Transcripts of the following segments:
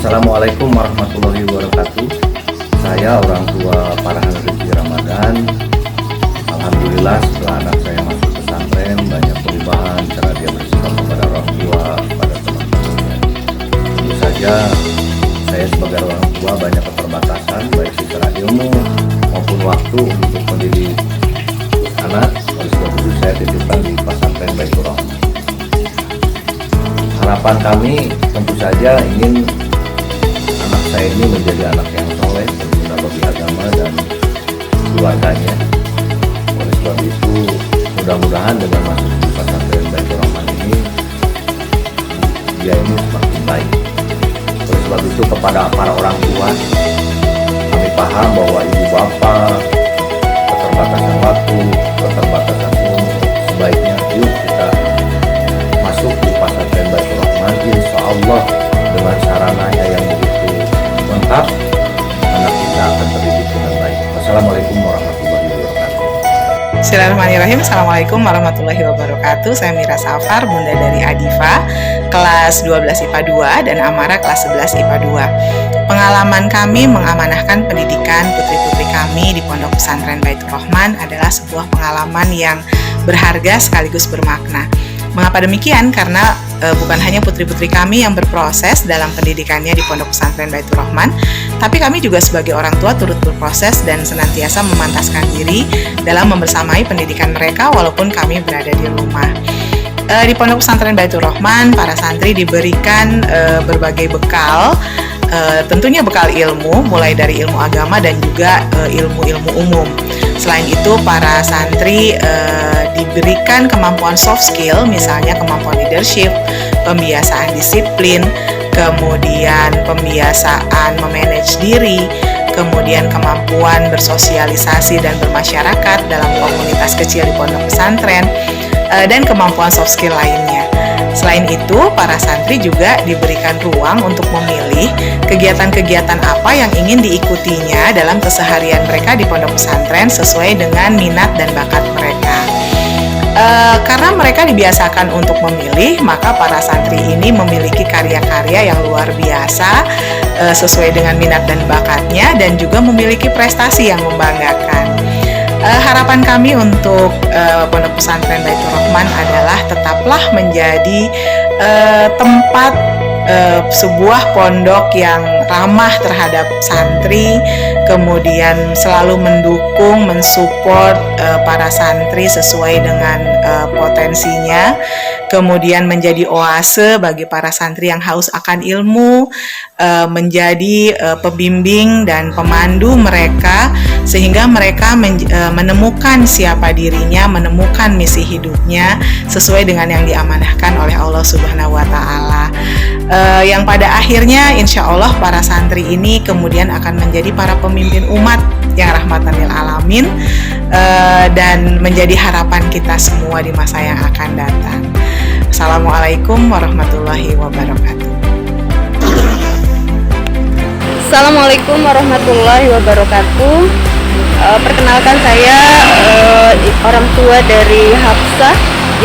Assalamualaikum warahmatullahi wabarakatuh. Saya orang tua Farhan Rizky Ramadan. Alhamdulillah setelah anak saya masuk pesantren banyak perubahan cara dia bersikap kepada orang tua, kepada teman-temannya. Tentu saja saya sebagai orang tua banyak keterbatasan baik secara ilmu maupun waktu untuk mendidik anak. Oleh sebab itu saya titipkan di pesantren Baitur Rahman. Harapan kami tentu saja ingin anak saya ini menjadi anak yang soleh, berguna bagi agama dan keluarganya. Oleh sebab itu mudah-mudahan dengan masuk di pesantren Baitur Rahman ini dia ini semakin baik. Oleh sebab itu kepada para orang tua, kami paham bahwa ibu bapak keterbatasan waktu, keterbatasan ilmu, sebaiknya yuk kita masuk di pesantren Baitur Rahman. Insya Allah dengan sarananya yang begitu lengkap, anak kita akan terdidik dengan baik. Wassalamualaikum warahmatullahi wabarakatuh. Bismillahirrahmanirrahim. Assalamualaikum warahmatullahi wabarakatuh. Saya Mira Safar, bunda dari Adifa, kelas 12 IPA 2 dan Amara kelas 11 IPA 2. Pengalaman kami mengamanahkan pendidikan putri-putri kami di Pondok Pesantren Baitur Rahman adalah sebuah pengalaman yang berharga sekaligus bermakna. Mengapa demikian? Karena bukan hanya putri-putri kami yang berproses dalam pendidikannya di Pondok Pesantren Baitur Rahman, tapi kami juga sebagai orang tua turut berproses dan senantiasa memantaskan diri dalam membersamai pendidikan mereka walaupun kami berada di rumah. Di Pondok Pesantren Baitur Rahman, para santri diberikan berbagai bekal, tentunya bekal ilmu, mulai dari ilmu agama dan juga ilmu-ilmu umum. Selain itu, para santri diberikan kemampuan soft skill, misalnya kemampuan leadership, pembiasaan disiplin, kemudian pembiasaan memanage diri, kemudian kemampuan bersosialisasi dan bermasyarakat dalam komunitas kecil di pondok pesantren, dan kemampuan soft skill lainnya. Selain itu, para santri juga diberikan ruang untuk memilih kegiatan-kegiatan apa yang ingin diikutinya dalam keseharian mereka di pondok pesantren sesuai dengan minat dan bakat mereka. Karena mereka dibiasakan untuk memilih, maka para santri ini memiliki karya-karya yang luar biasa sesuai dengan minat dan bakatnya dan juga memiliki prestasi yang membanggakan. Harapan kami untuk Pondok Pesantren Baitur Rahman adalah tetaplah menjadi tempat sebuah pondok yang ramah terhadap santri, kemudian selalu mendukung, mensupport para santri sesuai dengan potensinya, kemudian menjadi oase bagi para santri yang haus akan ilmu, menjadi pembimbing dan pemandu mereka sehingga mereka menemukan siapa dirinya, menemukan misi hidupnya sesuai dengan yang diamanahkan oleh Allah Subhanahu wa Ta'ala. Yang pada akhirnya insya Allah para santri ini kemudian akan menjadi para pemimpin umat yang rahmatan lil alamin, dan menjadi harapan kita semua di masa yang akan datang. Assalamualaikum warahmatullahi wabarakatuh. Assalamualaikum warahmatullahi wabarakatuh. Perkenalkan saya orang tua dari Hafsah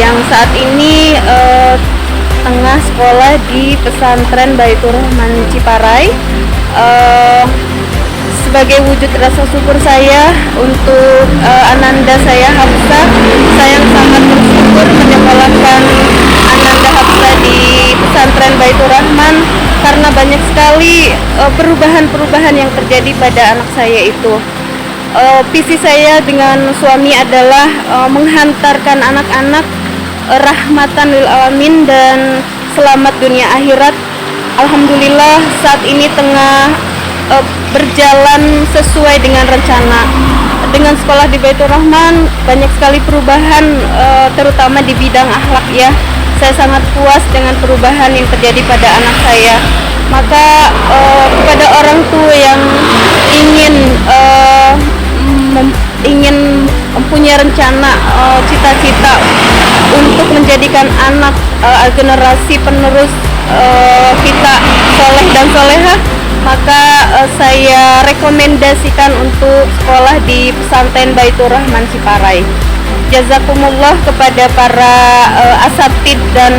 yang saat ini tengah sekolah di pesantren Baitur Rahman Ciparai. Sebagai wujud rasa syukur saya untuk ananda saya Hafsah, saya sangat bersyukur menyekolahkan ananda Hafsah di pesantren Baitur Rahman karena banyak sekali perubahan-perubahan yang terjadi pada anak saya itu. Visi saya dengan suami adalah menghantarkan anak-anak rahmatan lil alamin dan selamat dunia akhirat. Alhamdulillah saat ini tengah berjalan sesuai dengan rencana. Dengan sekolah di Baitur Rahman banyak sekali perubahan, terutama di bidang akhlak ya. Saya sangat puas dengan perubahan yang terjadi pada anak saya. Maka kepada orang tua yang ingin mempunyai rencana, cita-cita untuk menjadikan anak generasi penerus kita soleh dan solehah, maka saya rekomendasikan untuk sekolah di pesantren Baitur Rahman Ciparai. Jazakumullah kepada para asatid dan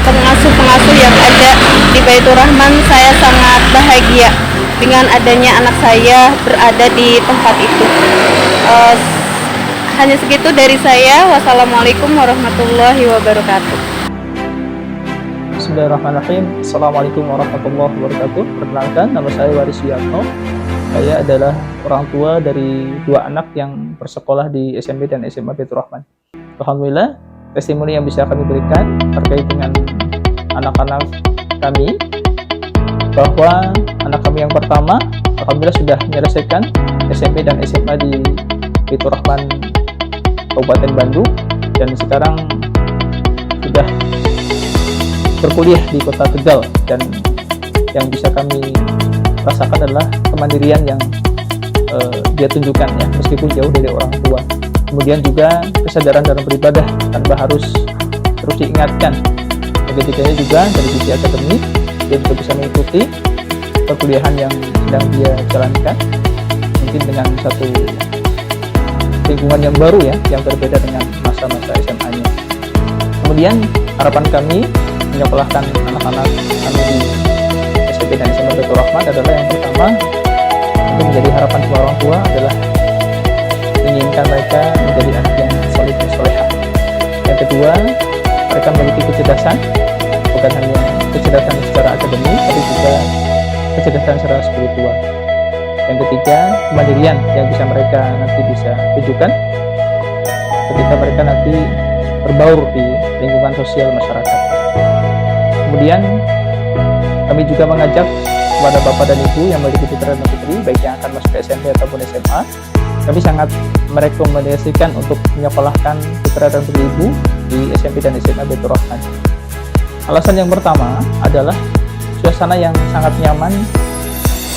pengasuh-pengasuh yang ada di Baitur Rahman. Saya sangat bahagia dengan adanya anak saya berada di tempat itu. Hanya segitu dari saya. Wassalamualaikum warahmatullahi wabarakatuh. Bismillahirrahmanirrahim. Assalamualaikum warahmatullahi wabarakatuh. Perkenalkan, nama saya Waris Yatno. Saya adalah orang tua dari 2 anak yang bersekolah di SMP dan SMA Baitur Rahman. Alhamdulillah, testimoni yang bisa kami berikan terkait dengan anak-anak kami, bahwa anak kami yang pertama alhamdulillah sudah menyelesaikan SMP dan SMA di Baitur Rahman Kabupaten Bandung, dan sekarang sudah berkuliah di Kota Tegal. Dan yang bisa kami rasakan adalah kemandirian yang dia tunjukkan ya, meskipun jauh dari orang tua. Kemudian juga kesadaran dalam beribadah tanpa harus terus diingatkan. Ketiganya juga dari sisi akademik, dia juga bisa mengikuti perkuliahan yang sedang dia jalankan, mungkin dengan satu lingkungan yang baru ya, yang berbeda dengan masa-masa SMA-nya. Kemudian harapan kami menyekolahkan anak-anak kami di SMP dan SMA Baitur Rahman adalah yang pertama, untuk menjadi harapan semua orang tua adalah menginginkan mereka menjadi anak yang soleh dan solehah. Yang kedua, mereka memiliki kecerdasan, bukan hanya kecerdasan secara akademik, tapi juga kecerdasan secara spiritual. Yang ketiga, kemandirian yang bisa mereka nanti bisa tunjukkan ketika mereka nanti berbaur di lingkungan sosial masyarakat. Kemudian kami juga mengajak kepada bapak dan ibu yang memiliki putra dan putri, baik yang akan masuk ke SMP ataupun SMA, kami sangat merekomendasikan untuk menyekolahkan putra dan putri ibu di SMP dan SMA Baitur Rahman. Alasan yang pertama adalah suasana yang sangat nyaman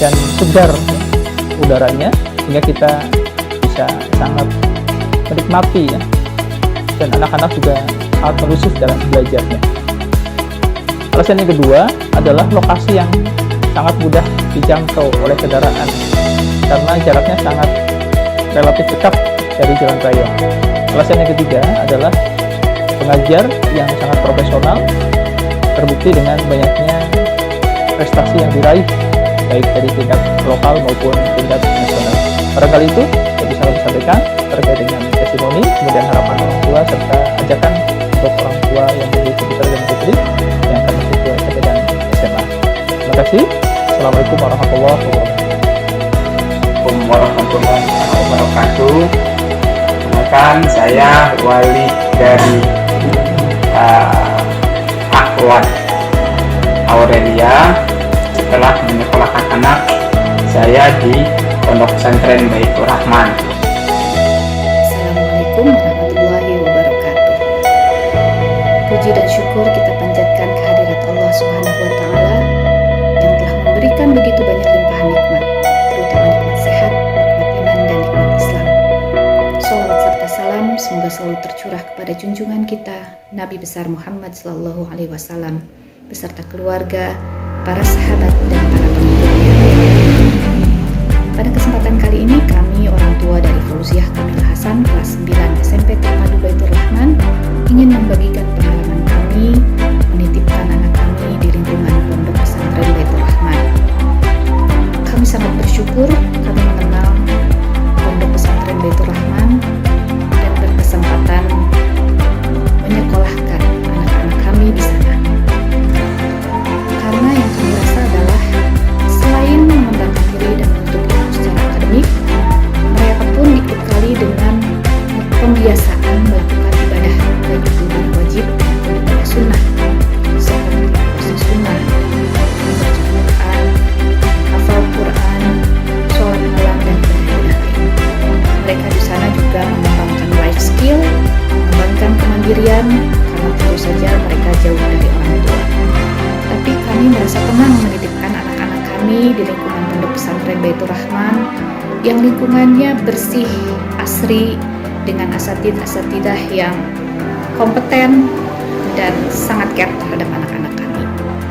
dan segar udaranya, sehingga kita bisa sangat menikmati ya, dan anak-anak juga sangat kondusif dalam belajarnya. Alasan yang kedua adalah lokasi yang sangat mudah dijangkau oleh kendaraan karena jaraknya sangat relatif dekat dari jalan raya. Alasan yang ketiga adalah pengajar yang sangat profesional, terbukti dengan banyaknya prestasi yang diraih baik dari tingkat lokal maupun tingkat nasional. Barangkali itu yang bisa kami sampaikan terkait dengan testimoni, kemudian harapan orang tua serta ajakan untuk orang tua yang memiliki putra dan putri yang akan masuk ke SMP dan SMA. Terima kasih. Assalamualaikum warahmatullahi wabarakatuh. Assalamualaikum warahmatullahi wabarakatuh. Perkenalkan, saya wali dari Akhwat Aurelia. Setelah menyekolahkan anak saya di Pondok Pesantren Baitur Rahman. Assalamualaikum warahmatullahi wabarakatuh. Puji dan syukur kita panjatkan kehadirat Allah Subhanahu wa Ta'ala yang telah memberikan begitu banyak limpahan nikmat, terutama nikmat sehat, nikmat iman, dan nikmat Islam. Shalawat serta salam semoga selalu tercurah kepada junjungan kita Nabi besar Muhammad Sallallahu Alaihi Wasallam beserta keluarga, para sahabat, dan para pengikutnya. Pada kesempatan kali ini kami orang tua dari Fauziah Kamil Hasan kelas 9 SMP Terpadu Baitur Rahman ingin membagikan pengalaman kami menitipkan anak kami di lingkungan Pondok Pesantren Baitur Rahman. Kami sangat bersyukur kami mengenal Pondok Pesantren Baitur Rahman dan berkesempatan menyekolahkan anak-anak kami di sana. Karena yang kami rasa adalah selain mengembangkan diri dan menuntut ilmu secara akademik, mereka pun dibekali dengan pembiasaan melakukan ibadah baik itu ibadah wajib maupun ibadah sunnah, seperti puasa sunnah, membaca Quran, hafal Quran, sholat malam, dan ibadah lain. Mereka di sana juga mengembangkan life skill, mengembangkan kemandirian, karena tentu saja mereka jauh dari orang tua. Tapi kami merasa tenang menitipkan anak-anak kami di lingkungan Pondok Pesantren Baitur Rahman yang lingkungannya bersih, asri, dengan asatidah yang kompeten dan sangat care terhadap anak-anak kami.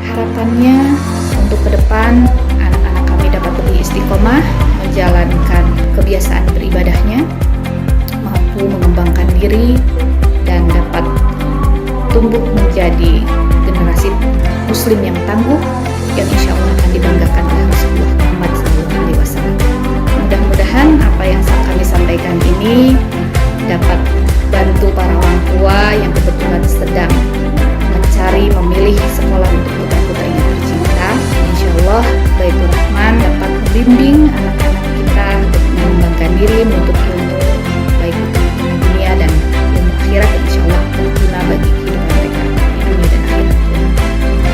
Harapannya untuk ke depan anak-anak kami dapat lebih istiqomah menjalankan kebiasaan beribadahnya, mampu mengembangkan diri, dan dapat tumbuh menjadi generasi muslim yang tangguh, yang insya Allah akan dibanggakan oleh Rasulullah Muhammad SAW. Mudah-mudahan apa yang kami sampaikan ini dapat bantu para orang tua yang kebetulan sedang mencari memilih sekolah untuk putra-putrinya tercinta. Insya Allah Baitur Rahman dapat membimbing anak-anak kita untuk mengembangkan diri menuntut ilmu baik ilmu dunia dan ilmu akhirat yang insya Allah berguna bagi kehidupan mereka di dunia dan akhirat.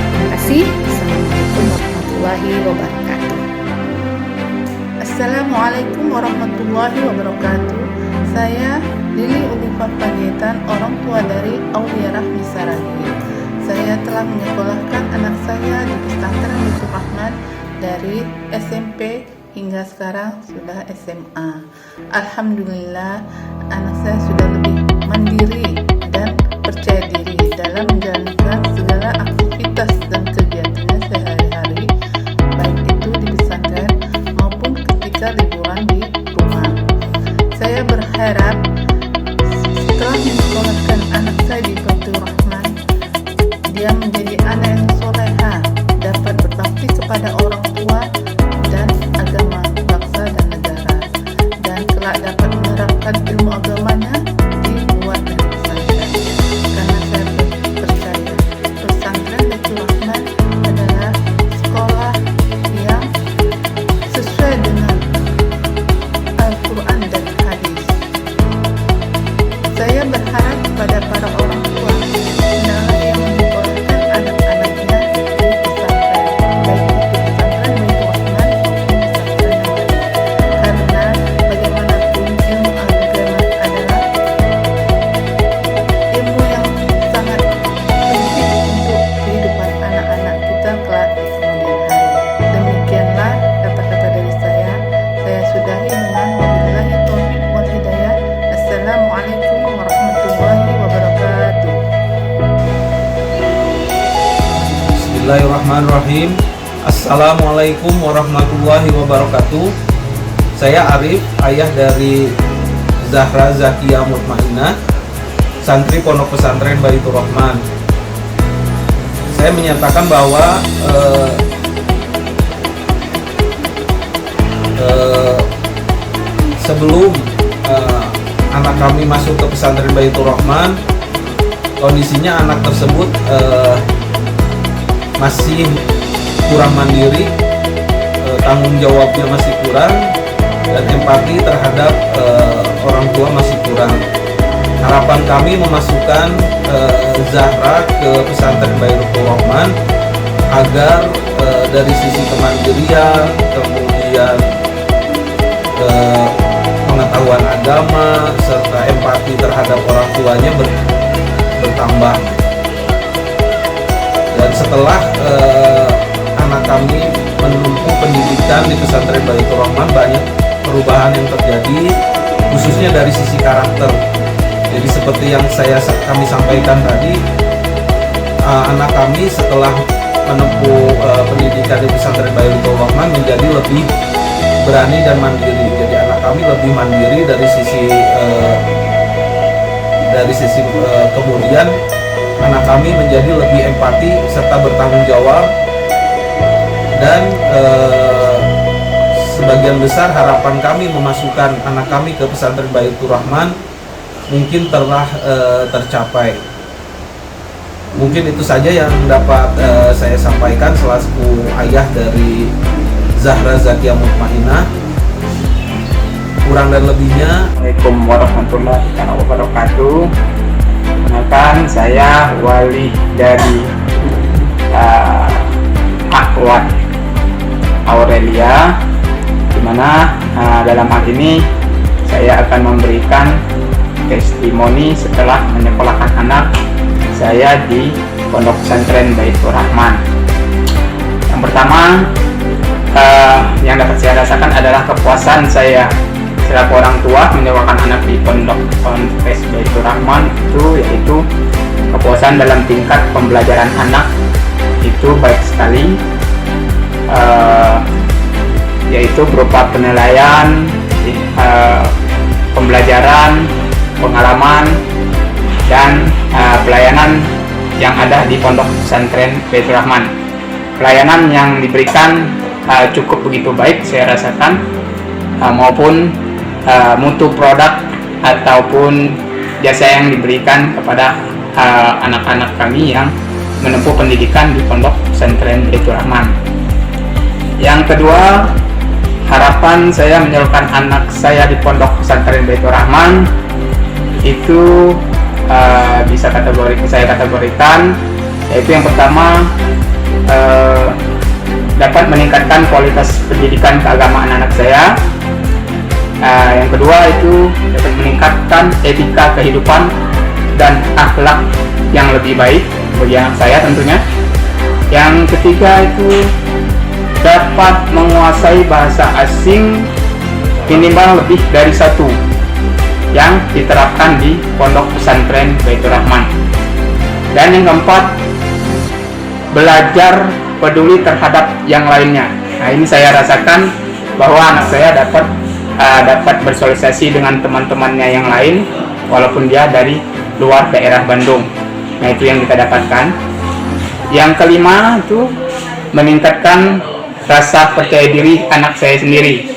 Terima kasih. Assalamualaikum warahmatullahi wabarakatuh. Assalamualaikum warahmatullahi wabarakatuh. Saya Lili Ulifah Panjaitan, orang tua dari Aulia Rahmi Saragi. Saya telah menyekolahkan anak saya di pesantren Baitur Rahman dari SMP hingga sekarang sudah SMA. Alhamdulillah, anak saya sudah lebih mandiri dan percaya diri dalam menjalankan segala aktivitas dan kegiatannya sehari-hari, baik itu di pesantren maupun ketika liburan di rumah. Saya berharap setelah menyekolahkan anak saya di Baitur Rahman, dia menjadi anak yang soleha, dapat berbakti kepada orang tua dan agama, bangsa dan negara, dan kelak dapat menerapkan ilmu agamanya di luar dari pesantren. Karena saya percaya pesantren Baitur Rahman adalah sekolah yang sesuai dengan Al-Quran dan hadis. Saya berharap kepada para orang tua hendaklah yang menyekolahkan anak-anaknya di pesantren, baik itu pesantren Baitur Rahman maupun pesantren yang lain. Karena bagaimanapun ilmu agama adalah ilmu yang sangat penting untuk kehidupan anak-anak kita kelak di kemudian hari. Demikianlah kata-kata dari saya. Saya sudahi dengan wabillahi taufiq wal hidayah. Assalamualaikum warahmatullahi wabarakatuh. Bismillahirrahmanirrahim. Assalamualaikum warahmatullahi wabarakatuh. Saya Arif, ayah dari Zahra Zakia Mutmainah, santri Pondok Pesantren Baitur Rahman. Saya menyatakan bahwa sebelum anak kami masuk ke pesantren Baitur Rahman, kondisinya anak tersebut masih kurang mandiri, tanggung jawabnya masih kurang, dan empati terhadap orang tua masih kurang. Harapan kami memasukkan Zahra ke pesantren Baitur Rahman agar dari sisi kemandirian, kemudian pengetahuan agama serta empati terhadap orang tuanya bertambah. Dan setelah anak kami menempuh pendidikan di pesantren Baitur Rahman, banyak perubahan yang terjadi, khususnya dari sisi karakter. Jadi seperti yang kami sampaikan tadi, anak kami setelah menempuh pendidikan di pesantren Baitur Rahman menjadi lebih berani dan mandiri. Jadi anak kami lebih mandiri dari sisi kemudian anak kami menjadi lebih empati serta bertanggung jawab, dan sebagian besar harapan kami memasukkan anak kami ke pesantren Baitur Rahman mungkin telah tercapai. Mungkin itu saja yang dapat saya sampaikan selaku ayah dari Zahra Zakia Mutmainah. Kurang dan lebihnya, Assalamualaikum warahmatullahi wabarakatuh. Kenalkan, saya wali dari Akhwat Aurelia, dimana dalam hal ini saya akan memberikan testimoni setelah menyekolahkan anak saya di Pondok Pesantren Baitur Rahman. Yang pertama yang dapat saya rasakan adalah kepuasan saya selaku orang tua menyekolahkan anak di Pondok Baitur Rahman, yaitu kepuasan dalam tingkat pembelajaran anak itu baik sekali, yaitu berupa penilaian, pembelajaran, pengalaman, dan pelayanan yang ada di Pondok Pesantren Baitur Rahman. pelayanan yang diberikan cukup begitu baik saya rasakan, maupun mutu produk ataupun jasa yang diberikan kepada anak-anak kami yang menempuh pendidikan di Pondok Pesantren Baitur Rahman. Yang kedua, harapan saya menyalurkan anak saya di Pondok Pesantren Baitur Rahman itu bisa saya kategorikan, yaitu yang pertama, dapat meningkatkan kualitas pendidikan keagamaan anak saya. Yang kedua itu dapat meningkatkan etika kehidupan dan akhlak yang lebih baik bagi anak saya tentunya. Yang ketiga itu dapat menguasai bahasa asing minimal lebih dari satu yang diterapkan di Pondok Pesantren Baitur Rahman. Dan yang keempat, belajar peduli terhadap yang lainnya. Nah, ini saya rasakan bahwa anak saya dapat bersosialisasi dengan teman-temannya yang lain walaupun dia dari luar daerah Bandung. Nah, itu yang kita dapatkan. Yang kelima itu meningkatkan rasa percaya diri anak saya sendiri.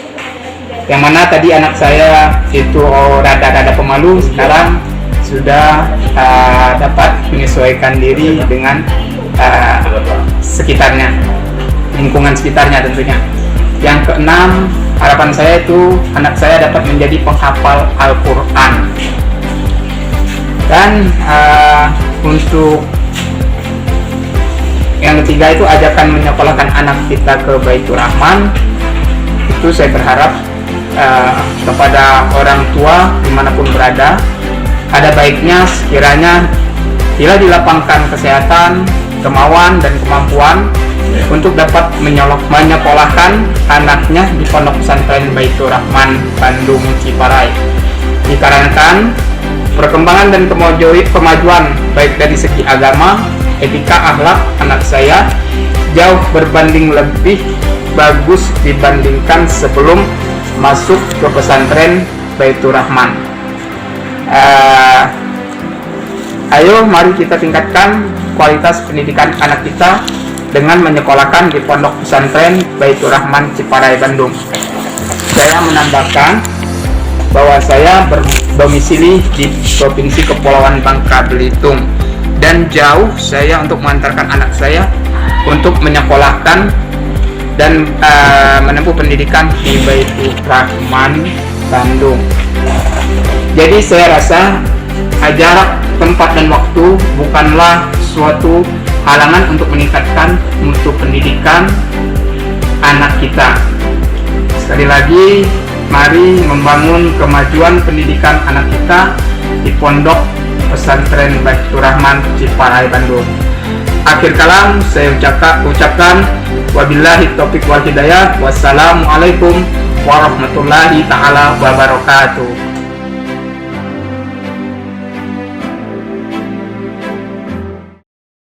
Yang mana tadi anak saya itu rada-rada pemalu, sekarang sudah dapat menyesuaikan diri dengan sekitarnya, lingkungan sekitarnya tentunya. Yang keenam, harapan saya itu anak saya dapat menjadi penghafal Al-Quran. Dan untuk yang ketiga itu ajakan menyekolahkan anak kita ke Baitur Rahman. Itu saya berharap kepada orang tua dimanapun berada, ada baiknya sekiranya bila dilapangkan kesehatan, kemauan dan kemampuan untuk dapat menyekolahkan anaknya di Pondok Pesantren Baitur Rahman Bandung Ciparai. Dikarenakan perkembangan dan kemajuan baik dari segi agama, etika, akhlak anak saya jauh berbanding lebih bagus dibandingkan sebelum masuk ke pesantren Baitur Rahman. Ayo mari kita tingkatkan kualitas pendidikan anak kita dengan menyekolahkan di Pondok Pesantren Baitur Rahman Ciparai Bandung. Saya menambahkan bahwa saya berdomisili di Provinsi Kepulauan Bangka Belitung dan jauh saya untuk mengantarkan anak saya untuk menyekolahkan dan menempuh pendidikan di Baitur Rahman Bandung. Jadi saya rasa jarak, tempat dan waktu bukanlah suatu halangan untuk meningkatkan mutu pendidikan anak kita. Sekali lagi, mari membangun kemajuan pendidikan anak kita di Pondok Pesantren Baitur Rahman Ciparai Bandung. Akhir kalam saya ucapkan wabillahi taufiq wal hidayah. Wassalamualaikum warahmatullahi taala wabarakatuh.